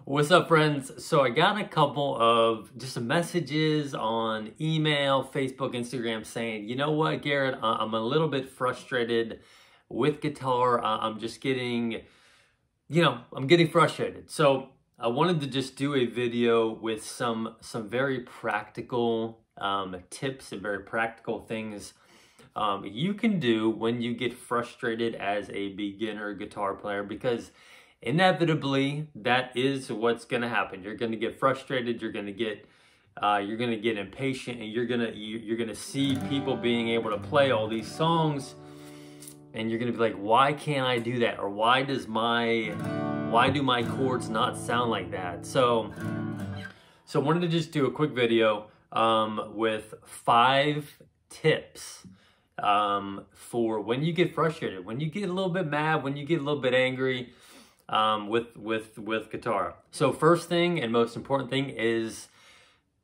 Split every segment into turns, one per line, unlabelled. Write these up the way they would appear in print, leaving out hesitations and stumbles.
What's up, friends? So I got a couple of just messages on email, Facebook, Instagram saying, you know what, Garrett, I'm a little bit frustrated with guitar. I'm just getting, I'm getting frustrated. So I wanted to just do a video with some very practical tips and very practical things you can do when you get frustrated as a beginner guitar player, because inevitably that is what's going to happen. You're going to get frustrated, you're going to get impatient, and you're going to see people being able to play all these songs, and you're going to be like, why can't I do that? Or why do my chords not sound like that? So I wanted to just do a quick video with 5 tips for when you get frustrated, when you get a little bit mad, when you get a little bit angry with guitar. So first thing and most important thing is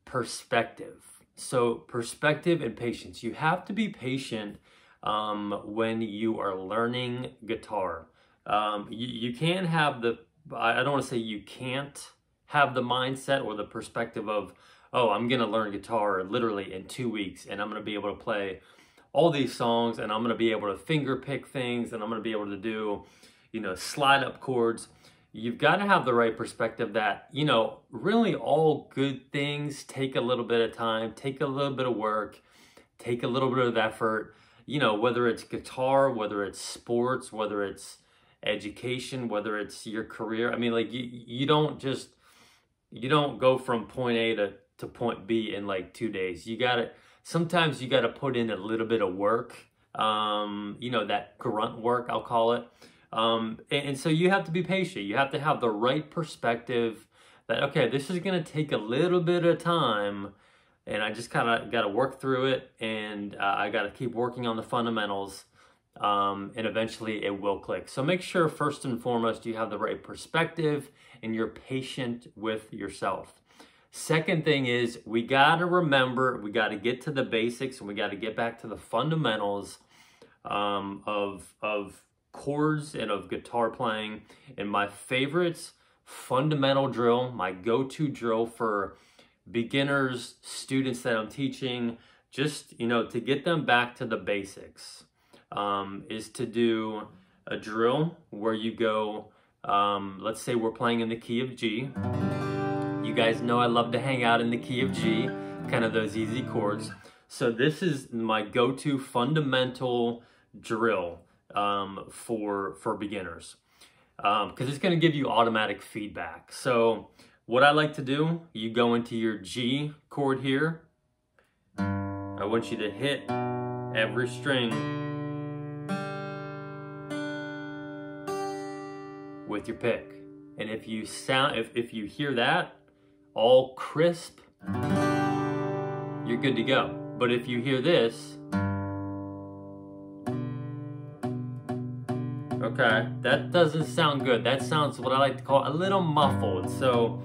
perspective. So perspective and patience. You have to be patient when you are learning guitar. You can't have I don't want to say you can't have the mindset or the perspective of, oh, I'm going to learn guitar literally in 2 weeks and I'm going to be able to play all these songs and I'm going to be able to finger pick things and I'm going to be able to do, slide up chords. You've got to have the right perspective that, really all good things take a little bit of time, take a little bit of work, take a little bit of effort, whether it's guitar, whether it's sports, whether it's education, whether it's your career. I mean, like you don't go from point A to point B in like 2 days. Sometimes you got to put in a little bit of work, that grunt work, I'll call it. And so you have to be patient. You have to have the right perspective that, okay, this is going to take a little bit of time and I just kind of got to work through it, and I got to keep working on the fundamentals, and eventually it will click. So make sure first and foremost you have the right perspective and you're patient with yourself. Second thing is we got to remember, we got to get to the basics, and we got to get back to the fundamentals of chords and of guitar playing. And my favorites fundamental drill, my go-to drill for beginners, students that I'm teaching, just, to get them back to the basics, is to do a drill where you go, let's say we're playing in the key of G. You guys know I love to hang out in the key of G, kind of those easy chords. So this is my go-to fundamental drill for beginners, because it's going to give you automatic feedback. So what I like to do, you go into your G chord here. I want you to hit every string with your pick. And if you hear that all crisp, you're good to go. But if you hear this, okay, that doesn't sound good. That sounds what I like to call a little muffled. So,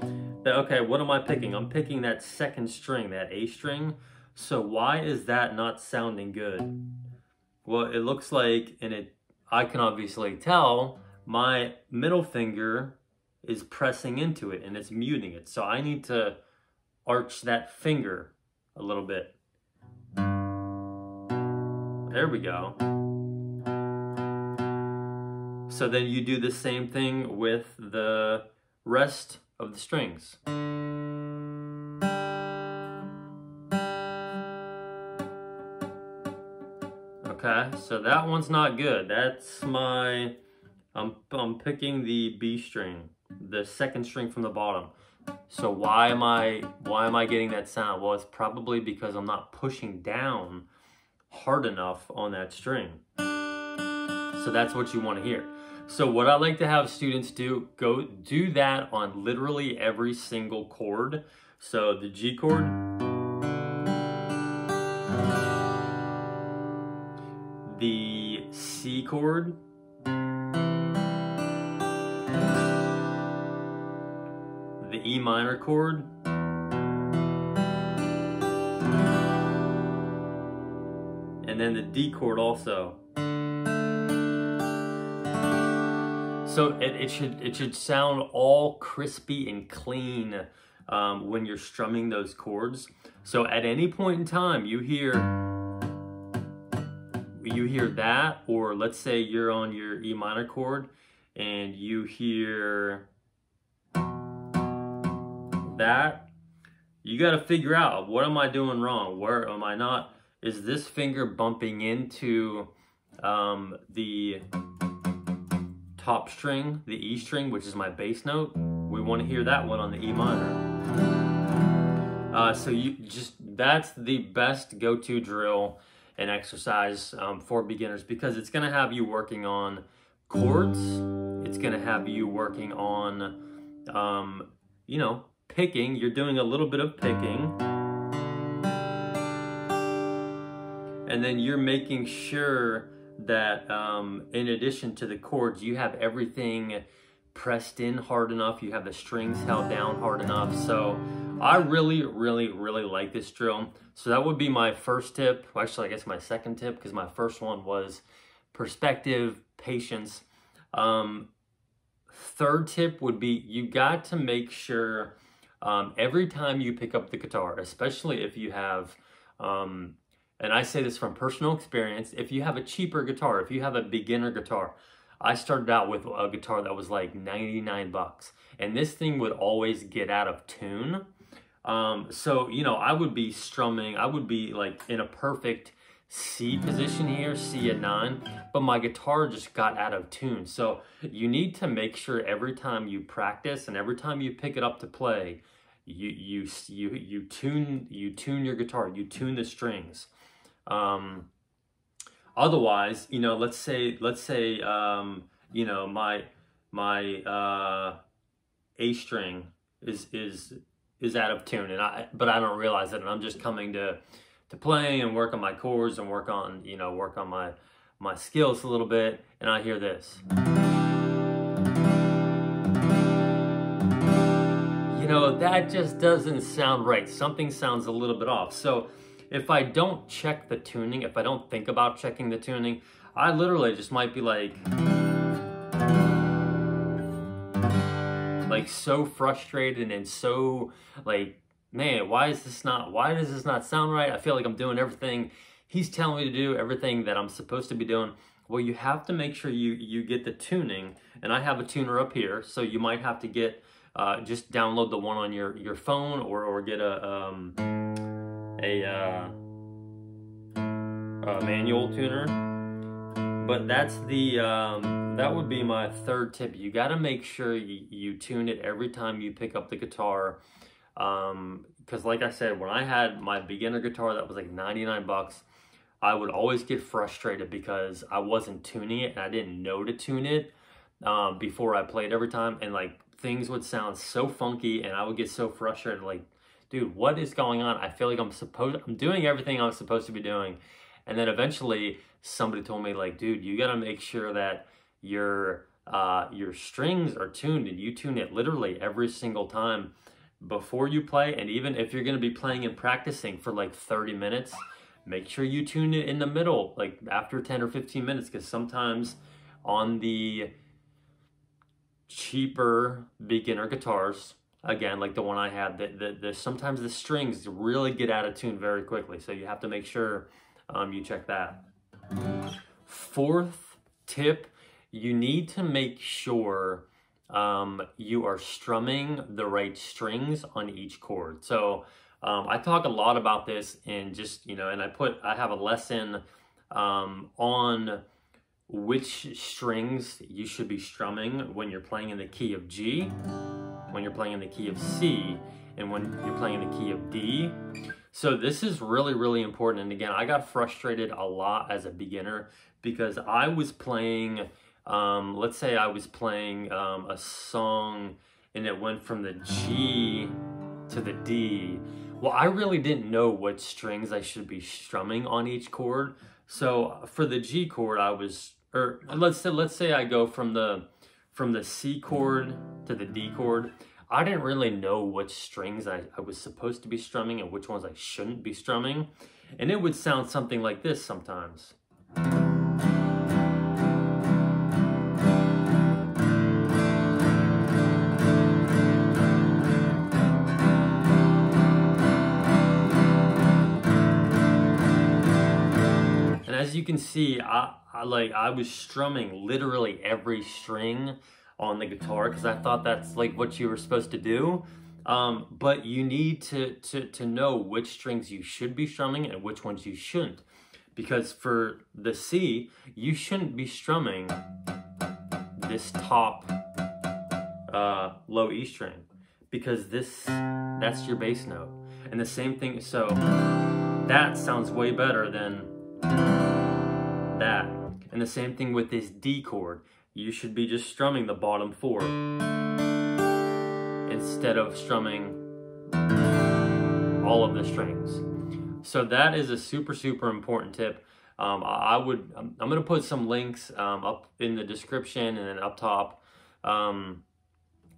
okay, what am I picking? I'm picking that second string, that A string. So why is that not sounding good? Well, it looks like, I can obviously tell, my middle finger is pressing into it and it's muting it. So I need to arch that finger a little bit. There we go. So then you do the same thing with the rest of the strings. Okay, so that one's not good. That's I'm picking the B string, the second string from the bottom. So why am I getting that sound? Well, it's probably because I'm not pushing down hard enough on that string. So that's what you want to hear. So what I like to have students do, go do that on literally every single chord. So the G chord, the C chord, the E minor chord, and then the D chord also. So it should sound all crispy and clean when you're strumming those chords. So at any point in time you hear that, or let's say you're on your E minor chord and you hear that, you got to figure out, what am I doing wrong? Where am I not? Is this finger bumping into the top string, the E string, which is my bass note? We want to hear that one on the E minor. So that's the best go-to drill and exercise for beginners, because it's going to have you working on chords. It's going to have you working on, you know, picking. You're doing a little bit of picking. And then you're making sure that in addition to the chords, you have everything pressed in hard enough. You have the strings held down hard enough. So I really like this drill. So that would be my first tip. Well, actually, I guess my second tip, because my first one was perspective, patience. Third tip would be, you got to make sure every time you pick up the guitar, especially if you have, and I say this from personal experience, if you have a cheaper guitar, if you have a beginner guitar, I started out with a guitar that was like 99 bucks, and this thing would always get out of tune. So, you know, I would be strumming, I would be like in a perfect C position here, C at 9, but my guitar just got out of tune. So you need to make sure every time you practice and every time you pick it up to play, you tune your guitar, you tune the strings. Otherwise, you know, let's say, you know, my A string is out of tune, and but I don't realize it, and I'm just coming to play and work on my chords and work on my skills a little bit, and I hear this. You know, that just doesn't sound right. Something sounds a little bit off. So if I don't check the tuning, if I don't think about checking the tuning, I literally just might be like so frustrated and so like, man, why does this not sound right? I feel like I'm doing everything he's telling me to do, everything that I'm supposed to be doing. Well, you have to make sure you get the tuning, and I have a tuner up here, so you might have to get just download the one on your phone, or get a manual tuner. But that's the that would be my third tip. You got to make sure you tune it every time you pick up the guitar. Because like I said, when I had my beginner guitar that was like 99 bucks, I would always get frustrated because I wasn't tuning it and I didn't know to tune it before I played every time, and like things would sound so funky and I would get so frustrated, like, dude, what is going on? I feel like I'm doing everything I'm supposed to be doing. And then eventually somebody told me, like, dude, you got to make sure that your strings are tuned, and you tune it literally every single time before you play. And even if you're going to be playing and practicing for like 30 minutes, make sure you tune it in the middle, like after 10 or 15 minutes, because sometimes on the cheaper beginner guitars, again, like the one I had, sometimes the strings really get out of tune very quickly. So you have to make sure you check that. Fourth tip, you need to make sure you are strumming the right strings on each chord. So I talk a lot about this in just, and I have a lesson on which strings you should be strumming when you're playing in the key of G, when you're playing in the key of C, and when you're playing in the key of D. So this is really important. And again, I got frustrated a lot as a beginner because I was playing, let's say I was playing a song and it went from the G to the D. Well, I really didn't know what strings I should be strumming on each chord. So for the G chord, let's say I go from the C chord to the D chord. I didn't really know which strings I was supposed to be strumming and which ones I shouldn't be strumming. And it would sound something like this sometimes. as you can see, I was strumming literally every string on the guitar because I thought that's like what you were supposed to do. But you need to know which strings you should be strumming and which ones you shouldn't. Because for the C, you shouldn't be strumming this top low E string, because that's your bass note. And the same thing, so that sounds way better than that. And the same thing with this D chord. You should be just strumming the bottom 4 instead of strumming all of the strings. So that is a super, super important tip. I'm gonna put some links up in the description and then up top,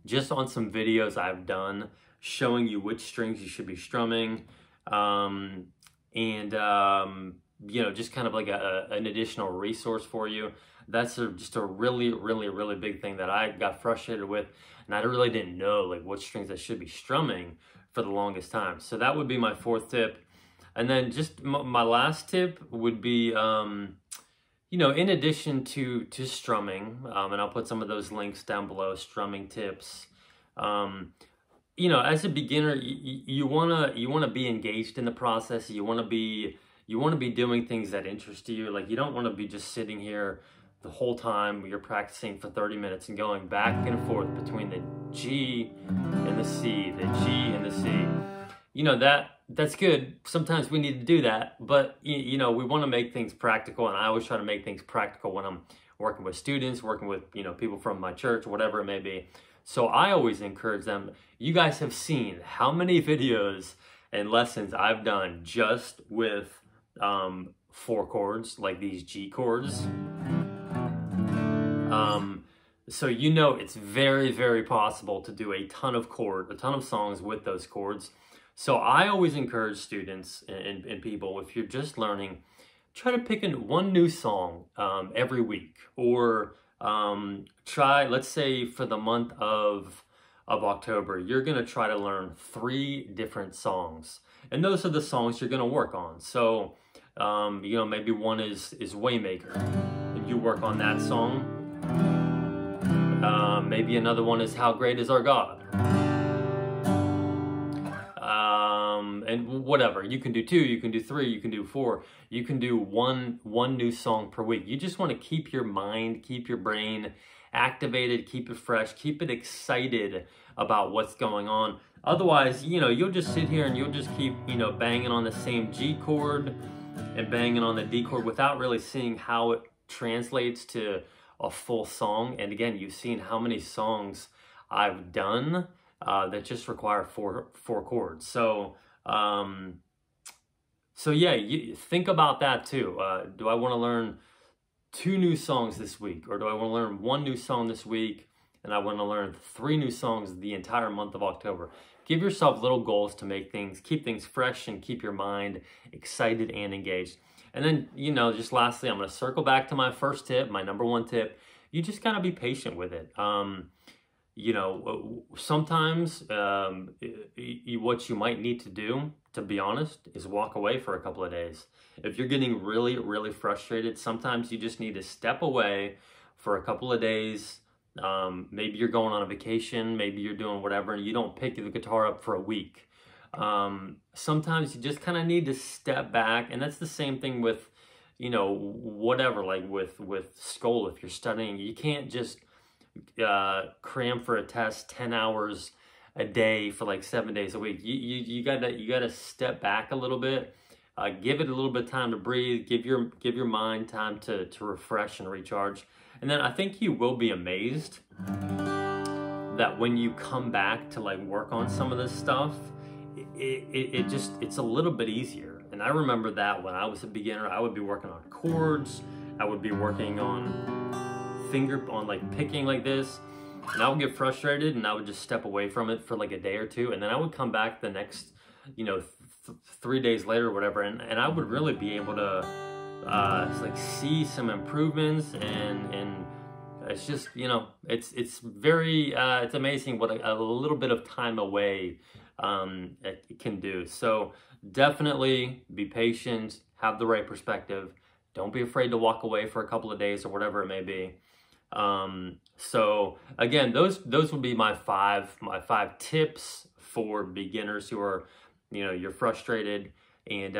just on some videos I've done showing you which strings you should be strumming, you know, just kind of like an additional resource for you. That's just a really, really, really big thing that I got frustrated with, and I really didn't know like what strings I should be strumming for the longest time. So that would be my 4th tip. And then just my last tip would be, you know, in addition to strumming, and I'll put some of those links down below, strumming tips. You know, as a beginner, you wanna be engaged in the process. You wanna be doing things that interest you. Like, you don't want to be just sitting here the whole time you're practicing for 30 minutes and going back and forth between the G and the C, the G and the C. You know, that's good. Sometimes we need to do that, but you know, we want to make things practical, and I always try to make things practical when I'm working with students, working with, you know, people from my church, whatever it may be. So I always encourage them. You guys have seen how many videos and lessons I've done just with 4 chords, like these G chords. So you know it's very, very possible to do a ton of songs with those chords. So I always encourage students and people, if you're just learning, try to pick one new song every week, or try, let's say for the month of October, you're gonna try to learn 3 different songs, and those are the songs you're gonna work on. So you know, maybe one is Waymaker, and you work on that song. Maybe another one is How Great Is Our God. And whatever, you can do 2, you can do 3, you can do 4, you can do one new song per week. You just want to keep your mind, keep your brain activated, keep it fresh, keep it excited about what's going on. Otherwise, you know, you'll just sit here and you'll just keep, you know, banging on the same G chord and banging on the D chord without really seeing how it translates to a full song. And again, you've seen how many songs I've done that just require four chords. So yeah, you think about that too. Do I want to learn 2 new songs this week, or do I want to learn 1 new song this week, and I want to learn 3 new songs the entire month of October? Give yourself little goals to keep things fresh and keep your mind excited and engaged. And then, you know, just lastly, I'm going to circle back to my first tip, my number 1 tip. You just got to be patient with it. You know, sometimes what you might need to do, to be honest, is walk away for a couple of days. If you're getting really, really frustrated, sometimes you just need to step away for a couple of days. Maybe you're going on a vacation, maybe you're doing whatever, and you don't pick the guitar up for a week. Sometimes you just kind of need to step back, and that's the same thing with, you know, whatever, like with school. If you're studying, you can't just cram for a test 10 hours a day for like 7 days a week. You gotta step back a little bit, give it a little bit of time to breathe, give your mind time to refresh and recharge. And then I think you will be amazed that when you come back to like work on some of this stuff, it's a little bit easier. And I remember that when I was a beginner, I would be working on chords, I would be working on like picking like this, and I would get frustrated and I would just step away from it for like a day or 2, and then I would come back the next, you know, 3 days later or whatever, and I would really be able to like see some improvements, and it's just, you know, it's very it's amazing what a little bit of time away it can do. So definitely be patient, have the right perspective. don't be afraid to walk away for a couple of days or whatever it may be. So again, those would be my five tips for beginners who are, you know, you're frustrated. And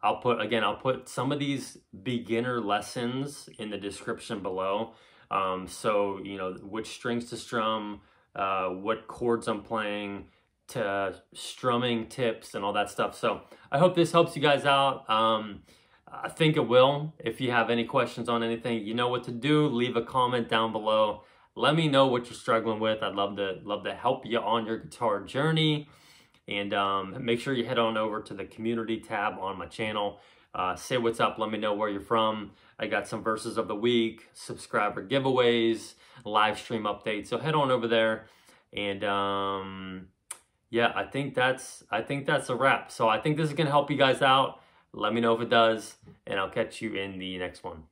I'll put some of these beginner lessons in the description below. So, you know, which strings to strum, what chords I'm playing, to strumming tips and all that stuff. So I hope this helps you guys out. I think it will. If you have any questions on anything, you know what to do. Leave a comment down below. Let me know what you're struggling with. I'd love to help you on your guitar journey. And make sure you head on over to the community tab on my channel. Say what's up. Let me know where you're from. I got some verses of the week, subscriber giveaways, live stream updates. So head on over there. And yeah, I think that's a wrap. So I think this is gonna help you guys out. Let me know if it does, and I'll catch you in the next one.